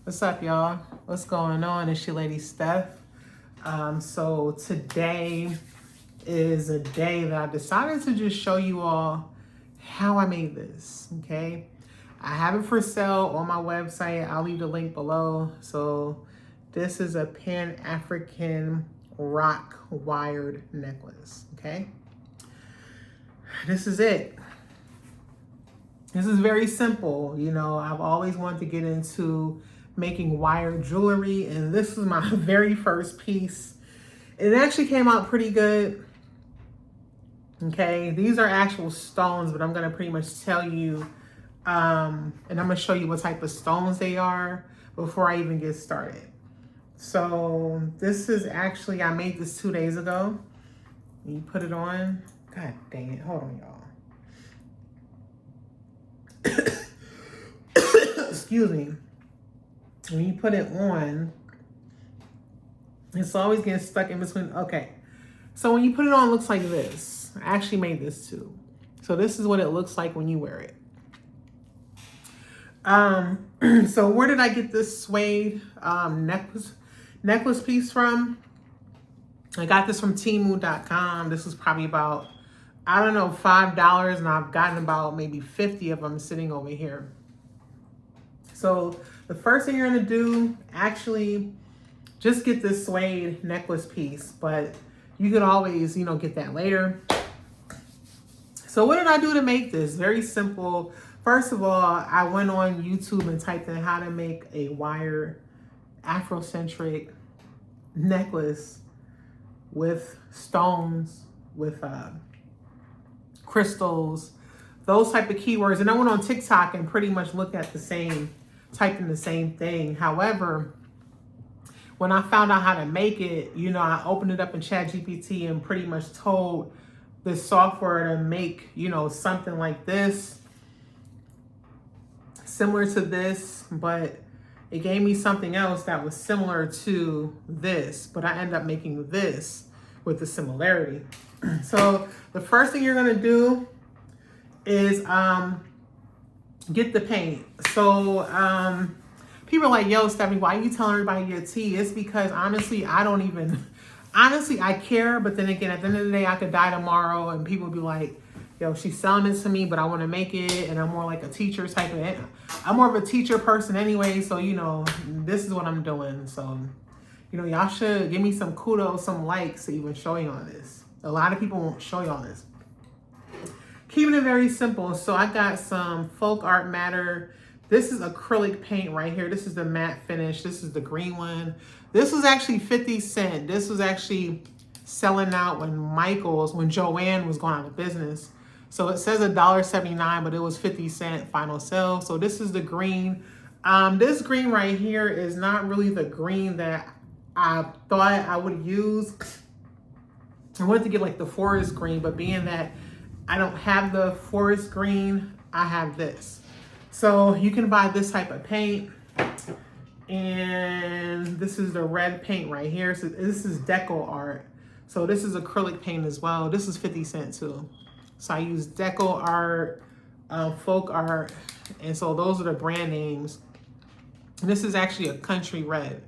What's up, y'all? What's going on? It's your lady Steph. So today is a day that I decided to just show you all how I made this, okay? I have it for sale on my website. I'll leave the link below. So this is a Pan-African rock wired necklace, okay? This is it. This is very simple. You know, I've always wanted to get into making wire jewelry, and this is my very first piece. It actually came out pretty good. Okay, these are actual stones, but I'm gonna pretty much tell you, and I'm gonna show you what type of stones they are before I even get started. So this is actually, I made this 2 days ago. You put it on. God dang it, hold on, y'all. Excuse me. When you put it on, it's always getting stuck in between. Okay, so when you put it on, it looks like this. I actually made this too. So this is what it looks like when you wear it. So where did I get this suede necklace piece from? I got this from Temu.com. This is probably about, I don't know, $5, and I've gotten about maybe 50 of them sitting over here. So the first thing you're gonna do, actually, just get this suede necklace piece, but you could always, you know, get that later. So what did I do to make this? Very simple. First of all, I went on YouTube and typed in how to make a wire Afrocentric necklace with stones, with crystals, those type of keywords. And I went on TikTok and pretty much looked at typed in the same thing. However, when I found out how to make it, you know, I opened it up in ChatGPT and pretty much told this software to make, you know, something like this, similar to this, but it gave me something else that was similar to this, but I ended up making this with the similarity. So the first thing you're gonna do is get the paint. So people are like, yo, Stephanie, why are you telling everybody your tea? It's because honestly, I care, but then again, at the end of the day, I could die tomorrow and people be like, yo, she's selling it to me, but I want to make it, and I'm more like a teacher type of, I'm more of a teacher person anyway, so, you know, this is what I'm doing. So, you know, y'all should give me some kudos, some likes to even show you on this. A lot of people won't show you on this. Keeping it very simple. So I got some Folk Art Matter. This is acrylic paint right here. This is the matte finish. This is the green one. This was actually 50 cents. This was actually selling out when Joanne was going out of business. So it says $1.79, but it was 50 cent final sale. So this is the green. This green right here is not really the green that I thought I would use. I wanted to get like the forest green, but being that I don't have the forest green, I have this. So you can buy this type of paint. And this is the red paint right here. So this is deco art. So this is acrylic paint as well. This is 50 cents too. So I use deco art, folk art. And so those are the brand names. And this is actually a country red.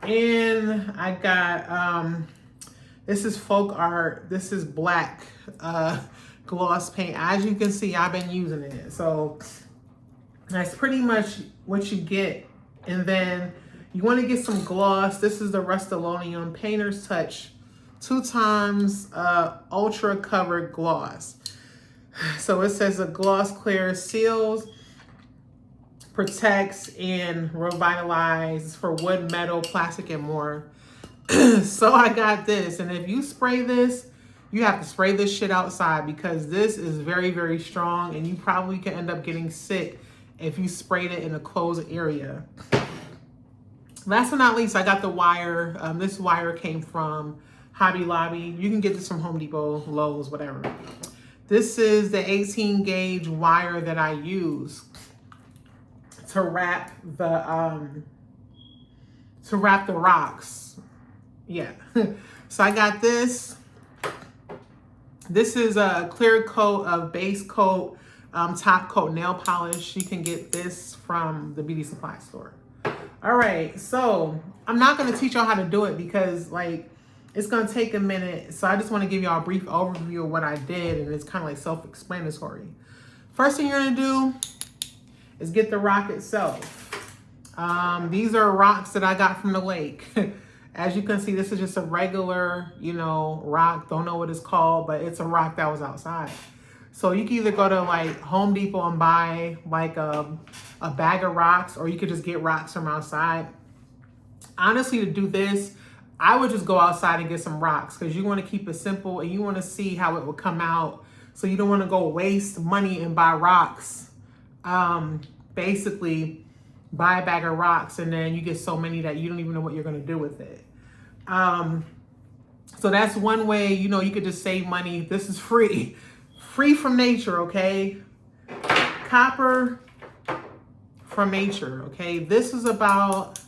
And I got, this is folk art. This is black gloss paint. As you can see, I've been using it. So that's pretty much what you get. And then you want to get some gloss. This is the Rust-Oleum Painter's Touch 2x ultra covered gloss. So it says a gloss clear seals, protects, and revitalizes for wood, metal, plastic, and more. So I got this, and if you spray this, you have to spray this shit outside because this is very, very strong, and you probably can end up getting sick if you sprayed it in a closed area. Last but not least, I got the wire. This wire came from Hobby Lobby. You can get this from Home Depot, Lowe's, whatever. This is the 18 gauge wire that I use to wrap the rocks. Yeah. So I got this. This is a clear coat of base coat, top coat nail polish. You can get this from the beauty supply store. All right, so I'm not going to teach y'all how to do it because like it's going to take a minute. So I just want to give y'all a brief overview of what I did, and it's kind of like self-explanatory. First thing you're going to do is get the rock itself. These are rocks that I got from the lake. As you can see, this is just a regular, rock. Don't know what it's called, but it's a rock that was outside. So you can either go to like Home Depot and buy like a bag of rocks, or you could just get rocks from outside. Honestly, to do this, I would just go outside and get some rocks because you want to keep it simple and you want to see how it will come out. So you don't want to go waste money and buy rocks. Basically, buy a bag of rocks and then you get so many that you don't even know what you're going to do with it. So that's one way, you could just save money. This is free from nature, okay? Copper from nature, okay? This is about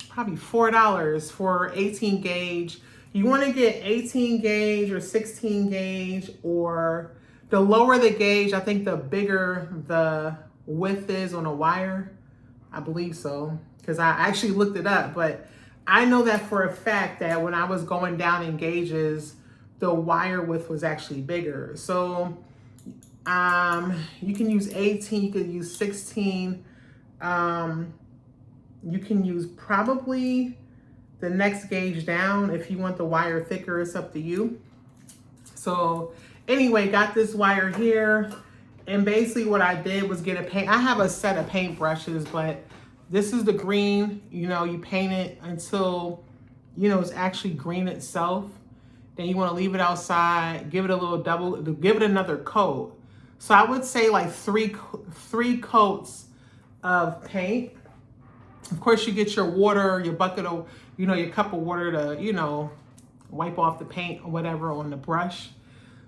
probably $4 for 18 gauge. You want to get 18 gauge or 16 gauge, or the lower the gauge, I think the bigger the width is on a wire. I believe so, because I actually looked it up, but I know that for a fact that when I was going down in gauges, the wire width was actually bigger. So you can use 18, you could use 16. You can use probably the next gauge down if you want the wire thicker. It's up to you. So anyway, got this wire here. And basically what I did was get a paint. I have a set of paint brushes, but this is the green. You paint it until, it's actually green itself. Then you want to leave it outside, give it a little give it another coat. So I would say like three coats of paint. Of course, you get your water, your bucket of, your cup of water to, wipe off the paint or whatever on the brush.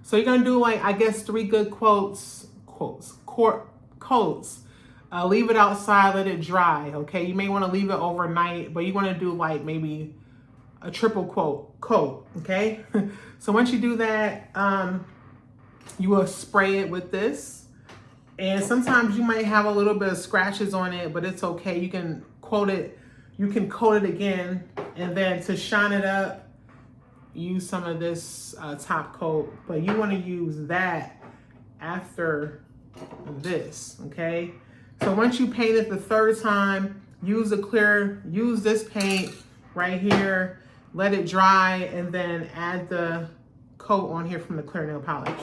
So you're going to do like, I guess, 3 good coats. Leave it outside, let it dry, okay? You may want to leave it overnight, but you want to do like maybe a triple coat, okay? So once you do that, you will spray it with this. And sometimes you might have a little bit of scratches on it, but it's okay. You can coat it again, and then to shine it up, use some of this top coat, but you want to use that after this, okay? So once you paint it the 3rd time, use this paint right here, let it dry, and then add the coat on here from the clear nail polish.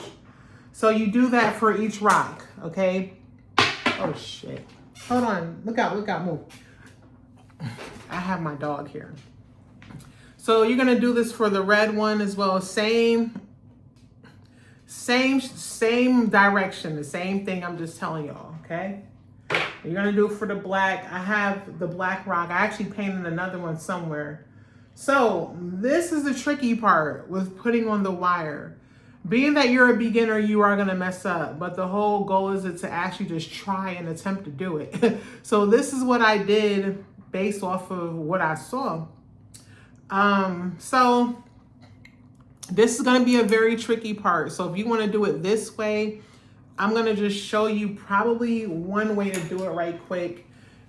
So you do that for each rock, okay? Oh shit. Hold on, look out, move. I have my dog here. So you're gonna do this for the red one as well. Same direction, the same thing I'm just telling y'all, okay? You're gonna do it for the black. I have the black rock. I actually painted another one somewhere. So this is the tricky part with putting on the wire. Being that you're a beginner, you are gonna mess up, but the whole goal is to actually just try and attempt to do it. So this is what I did based off of what I saw. So this is going to be a very tricky part. So if you want to do it this way, I'm going to just show you probably one way to do it right quick.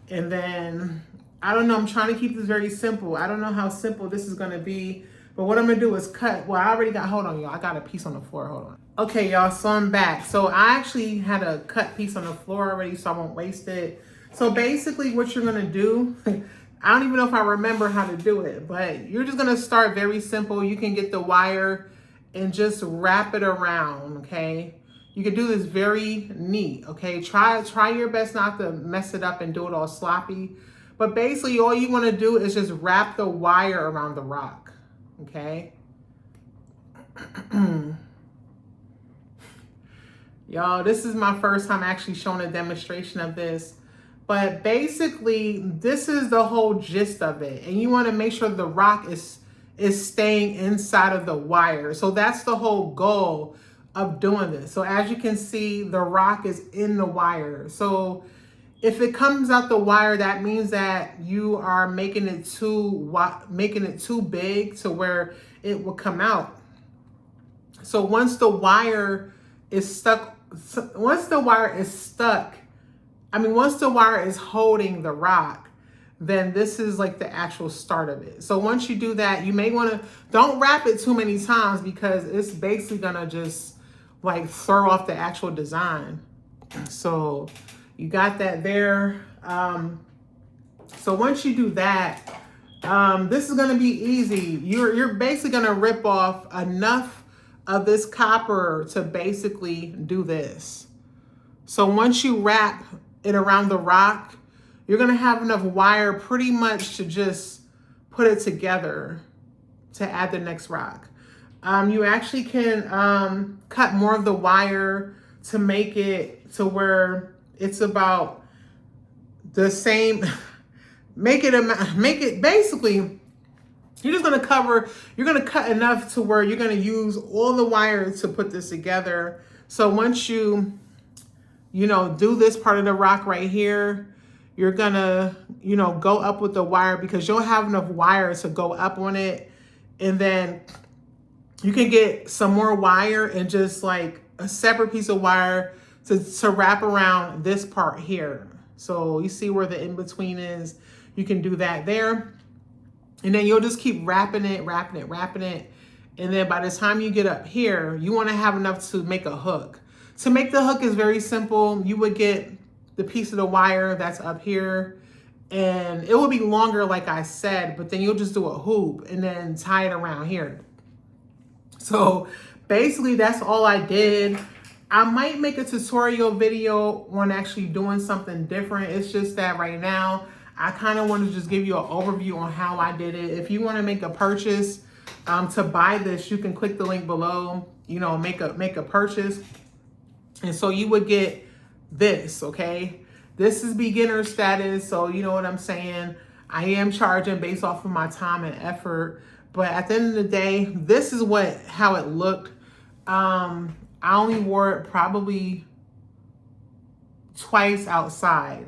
And then, I don't know, I'm trying to keep this very simple. I don't know how simple this is going to be, but what I'm going to do is cut. Well, I already got, hold on, y'all. I got a piece on the floor. Hold on. Okay, y'all, so I'm back. So I actually had a cut piece on the floor already, so I won't waste it. So basically what you're going to do, I don't even know if I remember how to do it, but you're just going to start very simple. You can get the wire and just wrap it around, okay? You can do this very neat, okay? Try your best not to mess it up and do it all sloppy. But basically all you want to do is just wrap the wire around the rock, okay? Y'all, this is my first time actually showing a demonstration of this. But basically, this is the whole gist of it. And you want to make sure the rock is staying inside of the wire. So that's the whole goal of doing this. So as you can see, the rock is in the wire. So if it comes out the wire, that means that you are making it too big to where it will come out. So once the wire is stuck, once the wire is holding the rock, then this is like the actual start of it. So once you do that, you may want to, don't wrap it too many times because it's basically gonna just like throw off the actual design. So you got that there. So once you do that, this is gonna be easy. You're basically gonna rip off enough of this copper to basically do this. So once you wrap it around the rock, you're gonna have enough wire pretty much to just put it together to add the next rock. You actually can cut more of the wire to make it to where it's about the same. Make it basically, you're just gonna you're gonna cut enough to where you're gonna use all the wire to put this together. So once you do this part of the rock right here, you're gonna, go up with the wire because you'll have enough wire to go up on it. And then you can get some more wire and just like a separate piece of wire to wrap around this part here. So you see where the in-between is, you can do that there. And then you'll just keep wrapping it. And then by the time you get up here, you wanna have enough to make a hook. To make the hook is very simple. You would get the piece of the wire that's up here, and it will be longer like I said, but then you'll just do a hoop and then tie it around here. So basically that's all I did. I might make a tutorial video on actually doing something different. It's just that right now I kind of want to just give you an overview on how I did it. If you want to make a purchase to buy this, you can click the link below, make a purchase. And so you would get this, okay? This is beginner status, so you know what I'm saying? I am charging based off of my time and effort, but at the end of the day, this is how it looked. I only wore it probably twice outside.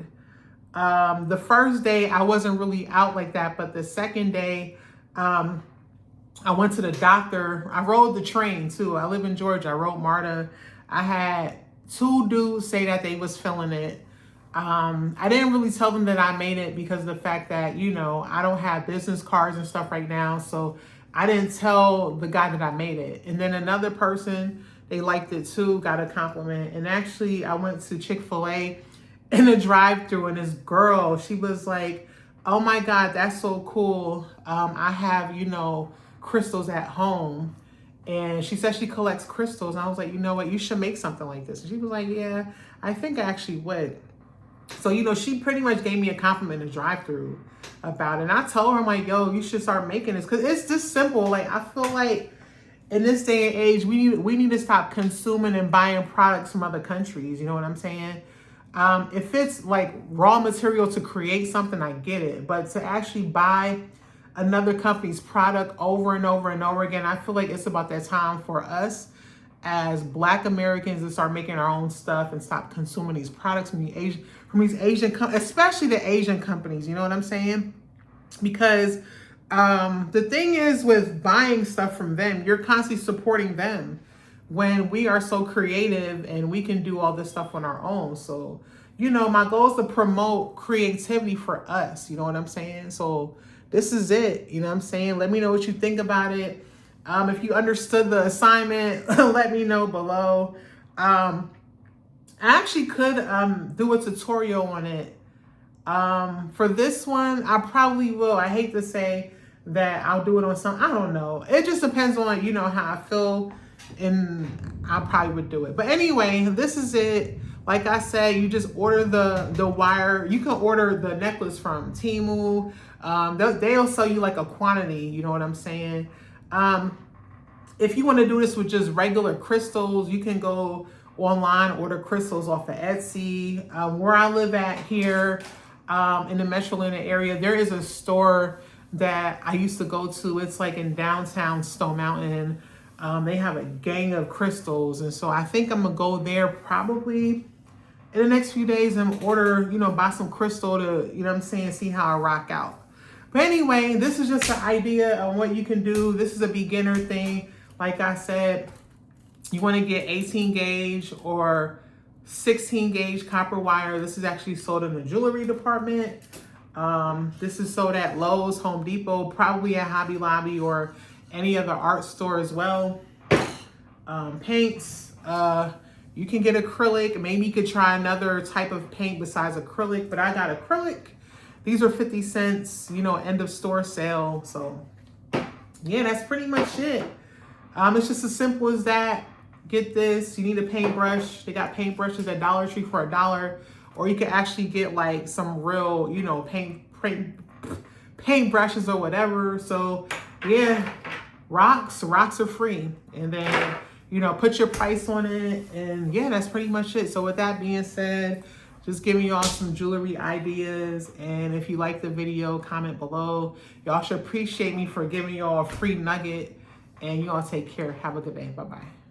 The first day I wasn't really out like that, but the second day, I went to the doctor. I rode the train too. I live in Georgia. I rode MARTA. I had 2 dudes say that they was feeling it. I didn't really tell them that I made it because of the fact that, I don't have business cards and stuff right now. So I didn't tell the guy that I made it. And then another person, they liked it too, got a compliment. And actually I went to Chick-fil-A in the drive-thru, and this girl, she was like, oh my God, that's so cool. I have, crystals at home. And she said she collects crystals. And I was like, you know what, you should make something like this. And she was like, yeah, I think I actually would. So, she pretty much gave me a compliment in the drive-thru about it. And I told her, I'm like, yo, you should start making this. Because it's just simple. Like, I feel like in this day and age, we need to stop consuming and buying products from other countries. You know what I'm saying? If it's like raw material to create something, I get it. But to actually buy another company's product over and over and over again, I feel like it's about that time for us as Black Americans to start making our own stuff and stop consuming these products from these Asian, especially the Asian companies. You know what I'm saying? Because the thing is with buying stuff from them, you're constantly supporting them when we are so creative and we can do all this stuff on our own. So, my goal is to promote creativity for us. You know what I'm saying? So this is it. You know what I'm saying? Let me know what you think about it. If you understood the assignment, let me know below. I actually could do a tutorial on it. For this one, I probably will. I hate to say that I'll do it on some, I don't know. It just depends on, how I feel, and I probably would do it. But anyway, this is it. Like I said, you just order the wire. You can order the necklace from Temu. They'll sell you like a quantity, you know what I'm saying? If you want to do this with just regular crystals, you can go online, order crystals off of Etsy. Where I live at here in the Metro Atlanta area, there is a store that I used to go to. It's like in downtown Stone Mountain. They have a gang of crystals. And so I think I'm going to go there probably in the next few days and order, buy some crystal to, see how I rock out. But anyway, this is just an idea of what you can do. This is a beginner thing. Like I said, you want to get 18 gauge or 16 gauge copper wire. This is actually sold in the jewelry department. This is sold at Lowe's, Home Depot, probably at Hobby Lobby or any other art store as well. Paints, you can get acrylic. Maybe you could try another type of paint besides acrylic, but I got acrylic. These are 50 cents, you know, end of store sale. So yeah, that's pretty much it. It's just as simple as that. Get this, you need a paintbrush. They got paintbrushes at Dollar Tree for $1, or you can actually get like some real, you know, paint brushes or whatever. So yeah, rocks are free. And then, you know, put your price on it. And yeah, that's pretty much it. So with that being said, just giving y'all some jewelry ideas. And if you like the video, comment below. Y'all should appreciate me for giving y'all a free nugget. And y'all take care. Have a good day. Bye-bye.